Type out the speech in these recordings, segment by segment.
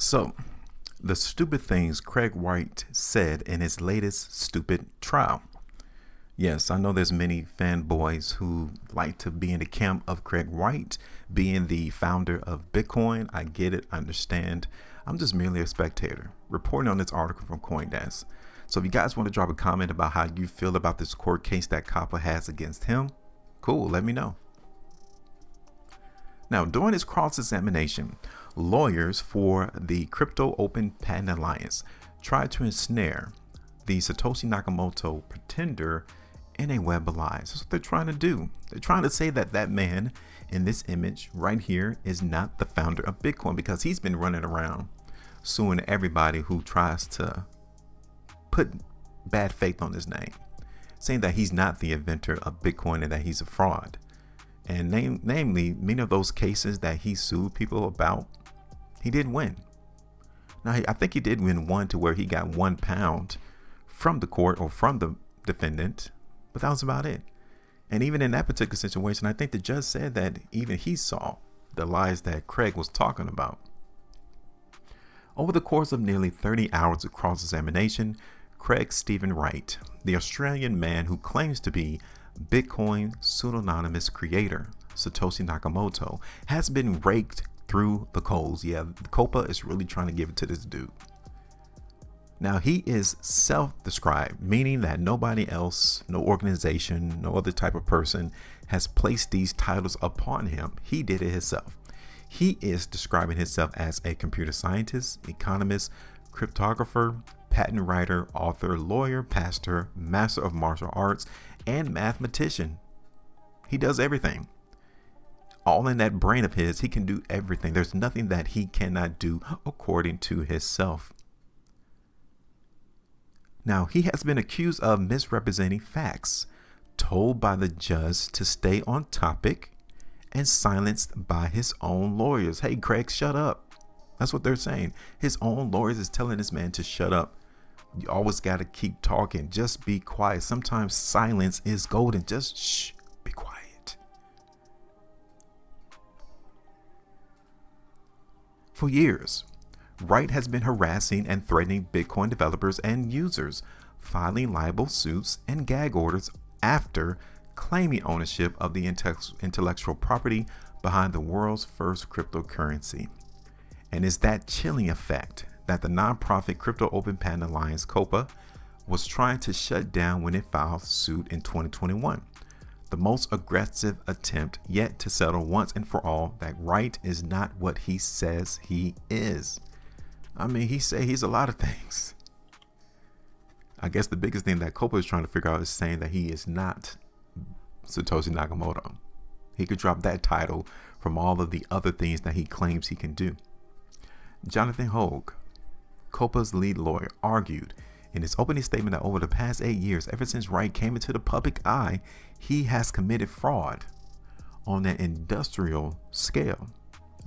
So, the stupid things Craig Wright said in his latest stupid trial. Yes, I know there's many fanboys who like to be in the camp of Craig Wright, being the founder of Bitcoin. I get it, I understand. I'm just merely a spectator, reporting on this article from CoinDesk. So if you guys want to drop a comment about how you feel about this court case that COPA has against him, cool, let me know. Now, during his cross-examination, lawyers for the Crypto Open Patent Alliance tried to ensnare the Satoshi Nakamoto pretender in a web of lies. That's what they're trying to do. They're trying to say that that man in this image right here is not the founder of Bitcoin, because he's been running around suing everybody who tries to put bad faith on his name, saying that he's not the inventor of Bitcoin and that he's a fraud. And namely, many of those cases that he sued people about, he didn't win. Now, I think he did win one to where he got £1 from the court or from the defendant, but that was about it. And even in that particular situation, I think the judge said that even he saw the lies that Craig was talking about. Over the course of nearly 30 hours of cross-examination, Craig Stephen Wright, the Australian man who claims to be Bitcoin pseudonymous creator Satoshi Nakamoto, has been raked through the coals. Yeah, the COPA is really trying to give it to this dude. Now, he is self-described, meaning that nobody else, no organization, no other type of person has placed these titles upon him. He did it himself. He is describing himself as a computer scientist, economist, cryptographer, patent writer, author, lawyer, pastor, master of martial arts, and mathematician. He does everything. All in that brain of his, he can do everything. There's nothing that he cannot do according to himself. Now, he has been accused of misrepresenting facts, told by the judge to stay on topic, and silenced by his own lawyers. Hey, Craig, shut up. That's what they're saying. His own lawyers is telling this man to shut up. You always got to keep talking. Just be quiet. Sometimes silence is golden. Just shh, be quiet. For years, Wright has been harassing and threatening Bitcoin developers and users, filing libel suits and gag orders after claiming ownership of the intellectual property behind the world's first cryptocurrency. And it's that chilling effect that the nonprofit Crypto Open Patent Alliance, COPA, was trying to shut down when it filed suit in 2021. The most aggressive attempt yet to settle once and for all that Wright is not what he says he is. I mean, he say he's a lot of things. I guess the biggest thing that COPA is trying to figure out is saying that he is not Satoshi Nakamoto. He could drop that title from all of the other things that he claims he can do. Jonathan Hogue, COPA's lead lawyer, argued in his opening statement that over the past 8 years, ever since Wright came into the public eye, he has committed fraud on an industrial scale.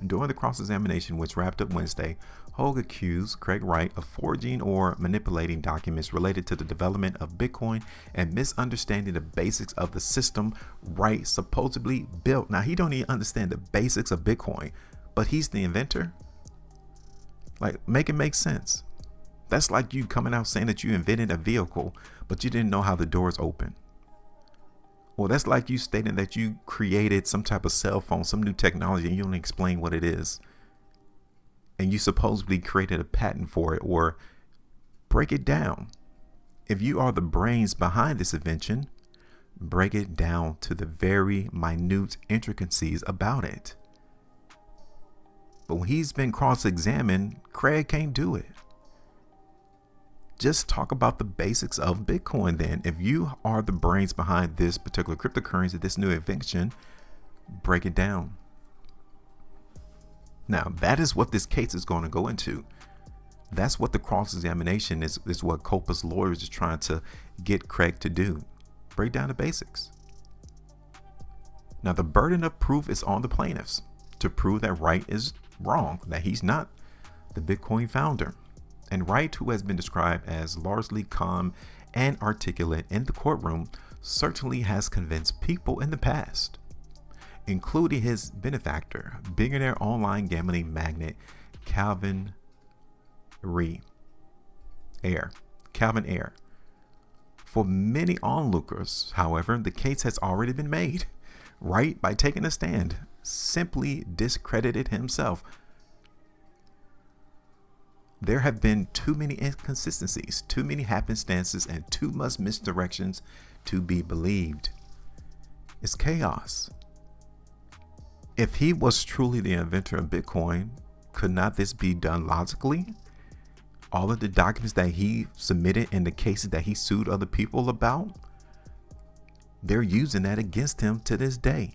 During the cross-examination, which wrapped up Wednesday, Hogue accused Craig Wright of forging or manipulating documents related to the development of Bitcoin and misunderstanding the basics of the system Wright supposedly built. Now, he don't even understand the basics of Bitcoin, but he's the inventor. Like, make it make sense. That's like you coming out saying that you invented a vehicle, but you didn't know how the doors open. Well, that's like you stating that you created some type of cell phone, some new technology, and you don't explain what it is. And you supposedly created a patent for it, or break it down. If you are the brains behind this invention, break it down to the very minute intricacies about it. But when he's been cross-examined, Craig can't do it. Just talk about the basics of Bitcoin then. If you are the brains behind this particular cryptocurrency, this new invention, break it down. Now, that is what this case is going to go into. That's what the cross-examination is what COPA's lawyers is trying to get Craig to do. Break down the basics. Now, the burden of proof is on the plaintiffs to prove that Wright is wrong, that he's not the Bitcoin founder. And Wright, who has been described as largely calm and articulate in the courtroom, certainly has convinced people in the past, including his benefactor, billionaire online gambling magnate Calvin Calvin Ayre. For many onlookers, however, the case has already been made. Wright, by taking a stand, simply discredited himself. There have been too many inconsistencies, too many happenstances, and too much misdirections to be believed. It's chaos. If he was truly the inventor of Bitcoin, could not this be done logically? All of the documents that he submitted in the cases that he sued other people about, they're using that against him to this day.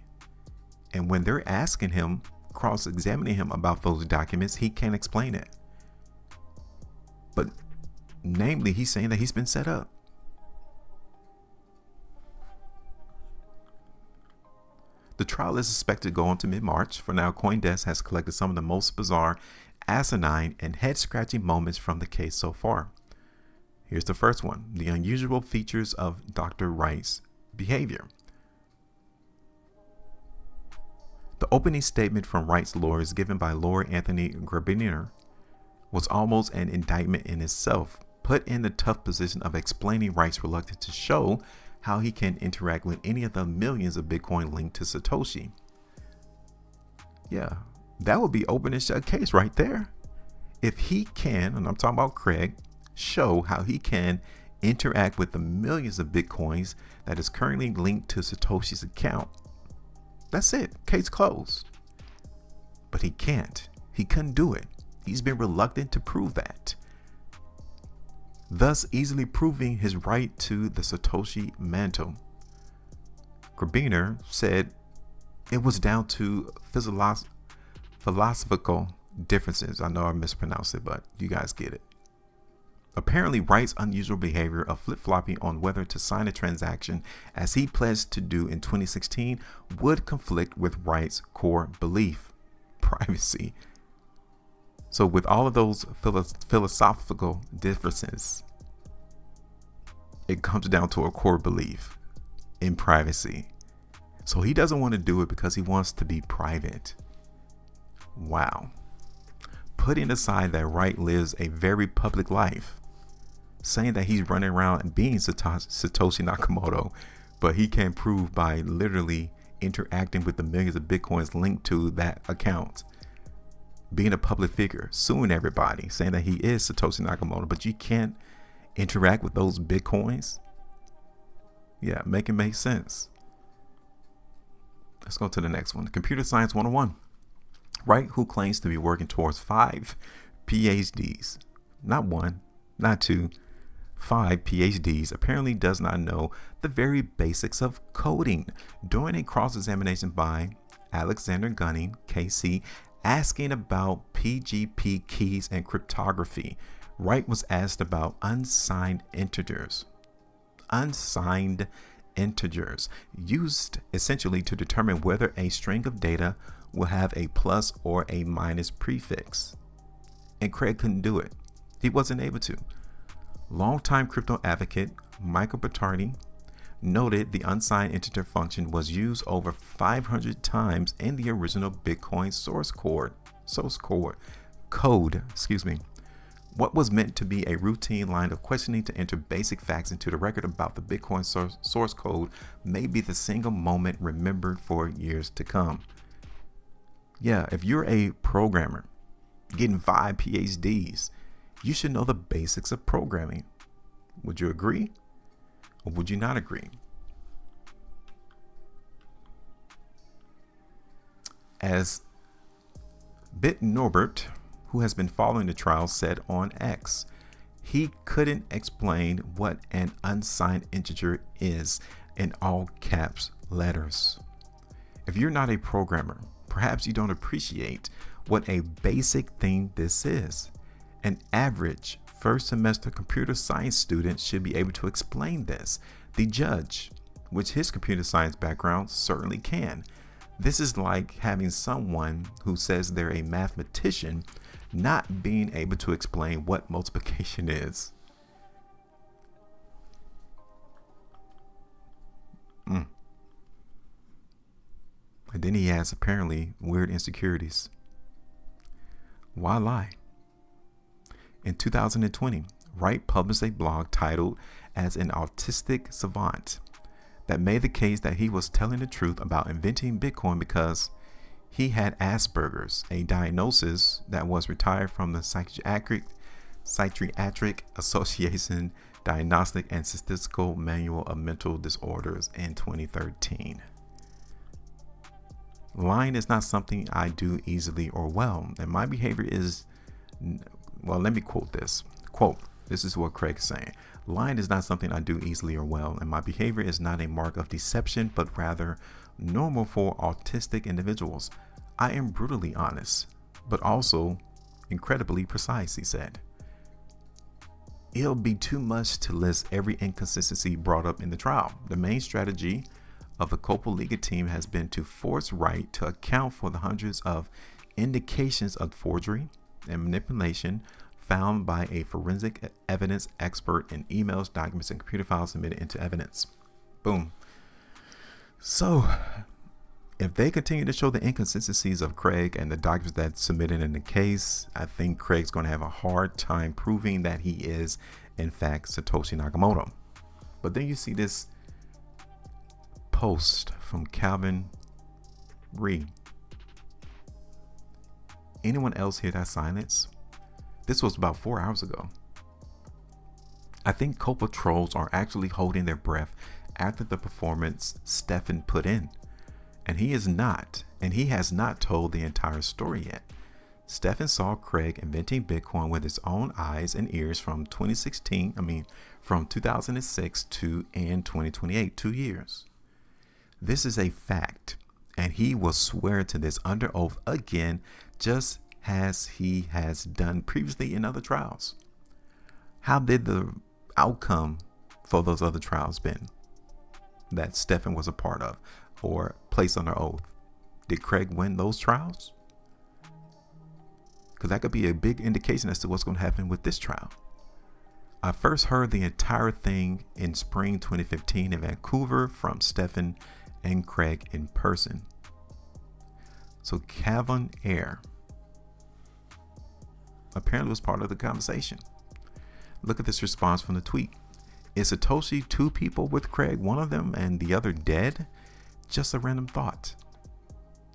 And when they're asking him, cross-examining him about those documents, he can't explain it. But namely, he's saying that he's been set up. The trial is expected to go on to mid-March. For now, CoinDesk has collected some of the most bizarre, asinine, and head-scratching moments from the case so far. Here's the first one: the unusual features of Dr. Wright's behavior. The opening statement from Wright's lawyers, given by lawyer Anthony Grabiner, was almost an indictment in itself, put in the tough position of explaining Wright's reluctance to show how he can interact with any of the millions of Bitcoin linked to Satoshi. Yeah, that would be open and shut case right there. If he can, and I'm talking about Craig, show how he can interact with the millions of Bitcoins that is currently linked to Satoshi's account, that's it, case closed. But he can't. He couldn't do it. He's been reluctant to prove that, thus easily proving his right to the Satoshi mantle. Grabiner said it was down to philosophical differences. I know I mispronounced it, but you guys get it. Apparently, Wright's unusual behavior of flip-flopping on whether to sign a transaction, as he pledged to do in 2016, would conflict with Wright's core belief: privacy. So with all of those philosophical differences, it comes down to a core belief in privacy. So he doesn't want to do it because he wants to be private. Wow. Putting aside that Wright lives a very public life, saying that he's running around and being Satoshi Nakamoto, but he can't prove by literally interacting with the millions of Bitcoins linked to that account. Being a public figure, suing everybody, saying that he is Satoshi Nakamoto, but you can't interact with those Bitcoins. Yeah, make it make sense. Let's go to the next one. Computer Science 101. Wright, who claims to be working towards 5 PhDs, not 1, not 2, 5 PhDs, apparently does not know the very basics of coding. During a cross-examination by Alexander Gunning, KC, asking about PGP keys and cryptography, Wright was asked about unsigned integers. Unsigned integers, used essentially to determine whether a string of data will have a plus or a minus prefix. And Craig couldn't do it. He wasn't able to. Longtime crypto advocate Michael Bertardi noted the unsigned integer function was used over 500 times in the original Bitcoin source code. What was meant to be a routine line of questioning to enter basic facts into the record about the Bitcoin source code may be the single moment remembered for years to come. Yeah, if you're a programmer getting 5 PhDs, you should know the basics of programming. Would you agree? Or would you not agree? As Bit Norbert, who has been following the trial, said on X, he couldn't explain what an unsigned integer is in all caps letters. If you're not a programmer, perhaps you don't appreciate what a basic thing this is. An average first semester computer science student should be able to explain this. The judge, which his computer science background certainly can. This is like having someone who says they're a mathematician not being able to explain what multiplication is. And then he has apparently weird insecurities. Why lie? In 2020, Wright published a blog titled As an Autistic Savant that made the case that he was telling the truth about inventing Bitcoin because he had Asperger's, a diagnosis that was retired from the Psychiatric Association Diagnostic and Statistical Manual of Mental Disorders in 2013. Lying is not something I do easily or well, and my behavior is, well, let me quote this. Quote, this is what Craig is saying. Lying is not something I do easily or well, and my behavior is not a mark of deception, but rather normal for autistic individuals. I am brutally honest, but also incredibly precise, he said. It'll be too much to list every inconsistency brought up in the trial. The main strategy of the COPA legal team has been to force Wright to account for the hundreds of indications of forgery and manipulation found by a forensic evidence expert in emails, documents, and computer files submitted into evidence. Boom. So, if they continue to show the inconsistencies of Craig and the documents that's submitted in the case, I think Craig's going to have a hard time proving that he is, in fact, Satoshi Nakamoto. But then you see this post from Calvin Ree. Anyone else hear that silence? This was about 4 hours ago. I think COPA trolls are actually holding their breath after the performance Stefan put in. And he is not, and he has not told the entire story yet. Stefan saw Craig inventing Bitcoin with his own eyes and ears from 2006 to and 2028, 2 years. This is a fact, and he will swear to this under oath again, just as he has done previously in other trials. How did the outcome for those other trials been that Stefan was a part of or placed under oath? Did Craig win those trials? Because that could be a big indication as to what's going to happen with this trial. I first heard the entire thing in spring 2015 in Vancouver from Stefan and Craig in person. So Calvin Air apparently was part of the conversation. Look at this response from the tweet. Is Satoshi two people with Craig, one of them and the other dead? Just a random thought.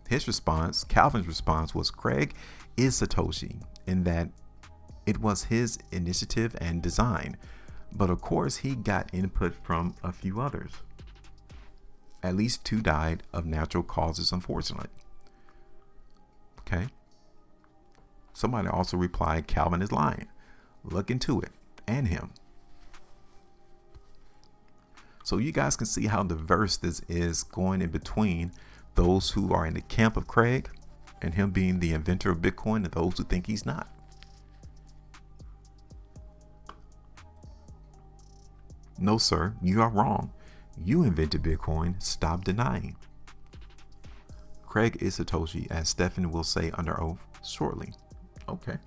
His response, Calvin's response, was Craig is Satoshi in that it was his initiative and design, but of course he got input from a few others. At least 2 died of natural causes, unfortunately. Okay. Somebody also replied, Calvin is lying. Look into it, and him. So you guys can see how diverse this is, going in between those who are in the camp of Craig and him being the inventor of Bitcoin and those who think he's not. No, sir, you are wrong. You invented Bitcoin. Stop denying. Craig is Satoshi, as Stefan will say under oath shortly. Okay.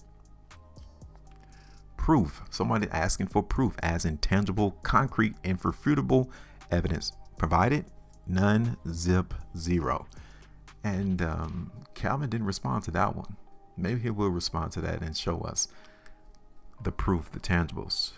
Proof. Somebody asking for proof, as in tangible, concrete, and irrefutable evidence. Provided? None. Zip. Zero. And Calvin didn't respond to that one. Maybe he will respond to that and show us the proof, the tangibles.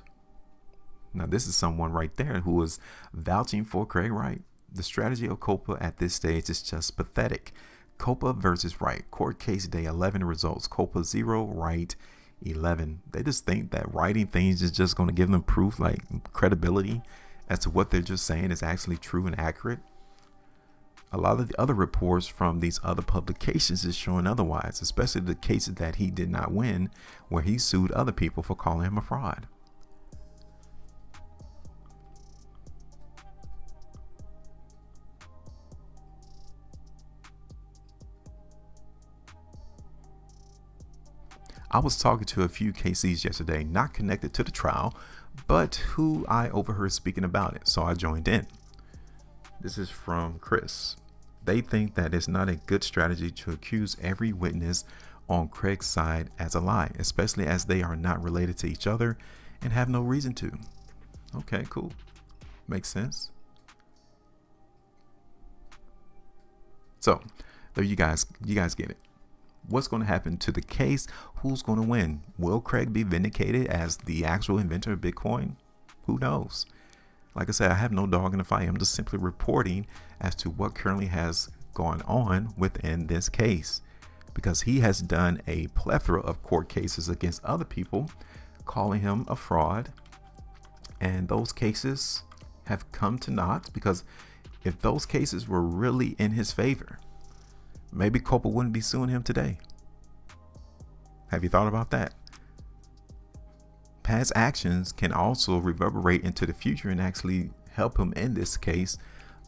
Now, this is someone right there who is vouching for Craig Wright. The strategy of COPA at this stage is just pathetic. COPA versus Wright. Court case day 11 results. COPA 0, Wright 11. They just think that writing things is just going to give them proof, like credibility as to what they're just saying is actually true and accurate. A lot of the other reports from these other publications is showing otherwise, especially the cases that he did not win, where he sued other people for calling him a fraud. I was talking to a few KCs yesterday, not connected to the trial, but who I overheard speaking about it, so I joined in. This is from Chris. They think that it's not a good strategy to accuse every witness on Craig's side as a lie, especially as they are not related to each other and have no reason to. Okay, cool. Makes sense. So, there you guys get it. What's going to happen to the case? Who's going to win? Will Craig be vindicated as the actual inventor of Bitcoin? Who knows? Like I said, I have no dog in the fight. I'm just simply reporting as to what currently has gone on within this case, because he has done a plethora of court cases against other people, calling him a fraud. And those cases have come to naught, because if those cases were really in his favor, maybe COPA wouldn't be suing him today. Have you thought about that? Past actions can also reverberate into the future and actually help him in this case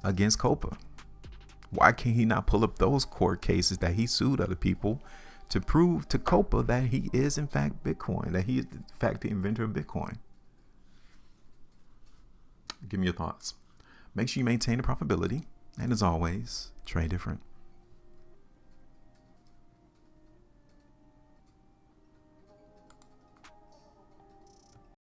against COPA. Why can't he not pull up those court cases that he sued other people to prove to COPA that he is in fact Bitcoin, that he is in fact the inventor of Bitcoin? Give me your thoughts. Make sure you maintain the profitability. And as always, trade different.